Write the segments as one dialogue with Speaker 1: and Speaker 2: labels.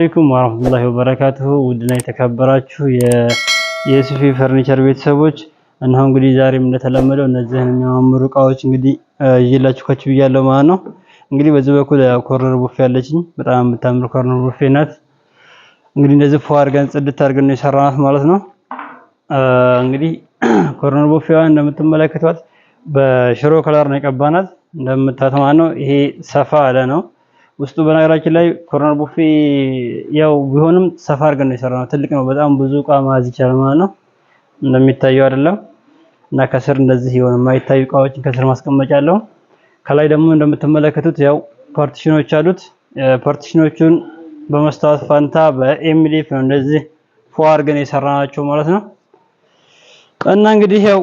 Speaker 1: አለይኩም ወራህመቱላሂ ወበረካቱሁ ውድና የተከበራችሁ የሱፊ ፈርኒቸር ቤተሰቦች እነሆ እንግዲህ ዛሬም እንደተለመደው እነዚህን የሚያማምሩ እቃዎች እንግዲህ ይዤላችሁ ከች ብያለሁ ማለት ነው። እንግዲህ በዚህ በኩል ኮርነር ቡፌ ያለችኝ በጣም የምታምር ኮርነር ቡፌ ናት። እንግዲህ እንደዚህ ፎ አድርገን ጽድት አድርገን ነው የሰራናት ማለት ነው። እንግዲህ ኮርነር ቡፌዋ እንደምትመለከቷት በሽሮ ከለር ነው የቀባናት እንደምታዩት ማለት ነው። ይሄ ሰፋ ያለ ነው። ውስጡ በነገራችን ላይ ኮርነር ቡፌ ያው ቢሆንም ሰፋ አድርገን ነው የሰራነው። ትልቅ ነው፣ በጣም ብዙ እቃ መያዝ ይችላል ማለት ነው። እንደሚታየው አይደለም እና ከስር እንደዚህ የሆነ የማይታዩ እቃዎችን ከስር ማስቀመጫ አለው። ከላይ ደግሞ እንደምትመለከቱት ያው ፓርቲሽኖች አሉት። ፓርቲሽኖቹን በመስታወት ፋንታ በኤምዲኤፍ ነው እንደዚህ ፎ አድርገን የሰራናቸው ማለት ነው። እና እንግዲህ ያው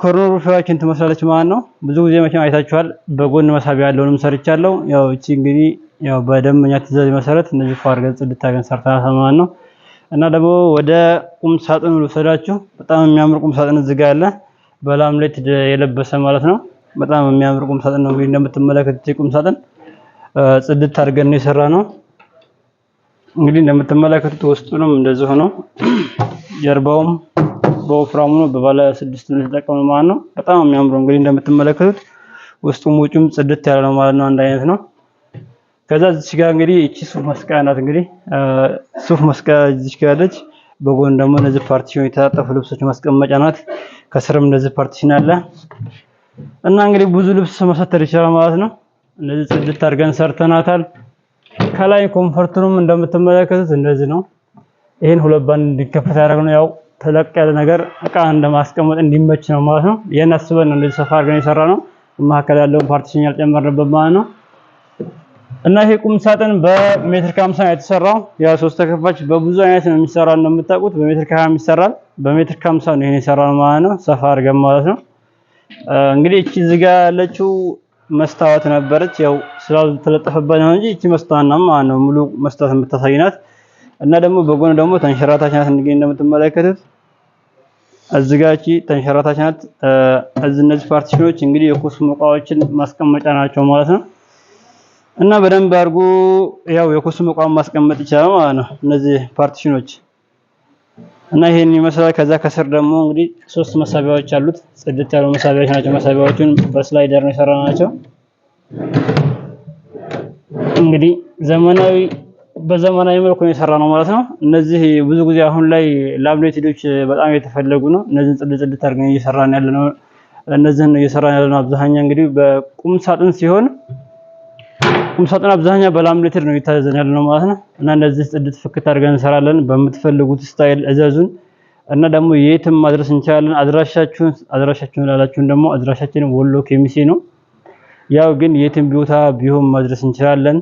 Speaker 1: ኮርነር ቡፌዋችን ትመስላለች ማለት ነው። ብዙ ጊዜ መቼም አይታችኋል። በጎን መሳቢያ ያለውንም ሰርቻለሁ። ያው እቺ እንግዲህ ያው በደንበኛ ትዕዛዝ መሰረት እነዚህ ፎ አድርገን ጽድት አድርገን ሰርተናል ማለት ነው። እና ደግሞ ወደ ቁም ሳጥኑ ልውሰዳችሁ። በጣም የሚያምር ቁም ሳጥን እዚህ ጋር አለ፣ በላምሌት የለበሰ ማለት ነው። በጣም የሚያምር ቁም ሳጥን ነው። እንግዲህ እንደምትመለከቱት ቁም ሳጥን ጽድት አድርገን ነው የሰራነው። እንግዲህ እንደምትመለከቱት ውስጡንም እንደዚህ ሆኖ ጀርባውም በወፍራሙ ነው፣ በባለ 6 ነው የተጠቀመው ማለት ነው። በጣም የሚያምረው እንግዲህ እንደምትመለከቱት ውስጡም ውጭም ጽድት ያለ ነው ማለት ነው። አንድ አይነት ነው። ከዛ እዚህ ጋር እንግዲህ እቺ ሱፍ መስቀያ ናት። እንግዲህ ሱፍ መስቀያ እዚህ ጋር አለች። በጎን ደግሞ እነዚህ ፓርቲሽን የተጣጠፉ ልብሶች ማስቀመጫ ናት። ከስርም እንደዚህ ፓርቲሽን አለ እና እንግዲህ ብዙ ልብስ መሰተር ይችላል ማለት ነው። እነዚህ ጽድት አድርገን ሰርተናታል። ከላይ ኮምፎርቱንም እንደምትመለከቱት እንደዚህ ነው። ይሄን ሁለት ባንድ እንዲከፈት ያደረግነው ያው ተለቅ ያለ ነገር እቃ እንደማስቀመጥ እንዲመች ነው ማለት ነው። ይሄን አስበን ነው እንደዚህ ሰፋ አድርገን የሰራነው። መሀከል ያለውን ፓርቲሽን ያልጨመርንበት ማለት ነው። እና ይሄ ቁም ሳጥን በሜትር ከ50 ነው የተሰራው። ያ 3 ተከፋች በብዙ አይነት ነው የሚሰራው እንደምታውቁት። በሜትር ከ20 ይሰራል፣ በሜትር ከ50 ነው ይሄን የሰራው ማለት ነው። ሰፋ አድርገን ማለት ነው። እንግዲህ እቺ እዚህ ጋር ያለችው መስታወት ነበረች፣ ያው ስላልተለጠፈበት ነው እንጂ እቺ መስታወት ነው ማለት ነው። ሙሉ መስታወት የምታሳይናት እና ደግሞ በጎን ደግሞ ተንሸራታች ናት። እንግዲህ እንደምትመለከቱት እዚህ ጋር እቺ ተንሸራታች ናት። እነዚህ ፓርቲሽኖች እንግዲህ የኮስሞ እቃዎችን ማስቀመጫ ናቸው ማለት ነው። እና በደንብ አድርጎ ያው የኮስሞ እቃውን ማስቀመጥ ይችላል ማለት ነው እነዚህ ፓርቲሽኖች። እና ይሄን ይመስላል። ከዛ ከስር ደግሞ እንግዲህ 3 መሳቢያዎች አሉት። ጽድት ያሉ መሳቢያዎች ናቸው። መሳቢያዎቹን በስላይደር ነው የሰራናቸው። እንግዲህ በዘመናዊ መልኩ ነው የሰራነው ማለት ነው። እነዚህ ብዙ ጊዜ አሁን ላይ ላምሌቶች በጣም የተፈለጉ ነው። እነዚህን ጽድት አድርገን እየሰራን ያለነው እነዚህን ነው እየሰራን ያለነው። አብዛኛው እንግዲህ በቁም ሳጥን ሲሆን ቁም ሳጥን አብዛኛው በላምሌትድ ነው እየታዘዘን ያለነው ማለት ነው። እና እንደዚህ ጽድት ፍክት አድርገን እንሰራለን። በምትፈልጉት ስታይል እዘዙን እና ደግሞ የትም ማድረስ እንችላለን። አድራሻችሁን ላላችሁን ደግሞ አድራሻችን ወሎ ኬሚሴ ነው። ያው ግን የትም ቦታ ቢሆን ማድረስ እንችላለን።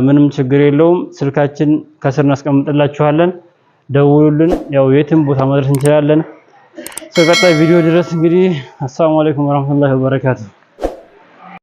Speaker 1: ምንም ችግር የለውም። ስልካችን ከስር እናስቀምጥላችኋለን፣ ደውሉልን። ያው የትም ቦታ ማድረስ እንችላለን። እስከ ቀጣይ ቪዲዮ ድረስ እንግዲህ አሰላሙ አለይኩም ወራህመቱላሂ ወበረካቱ።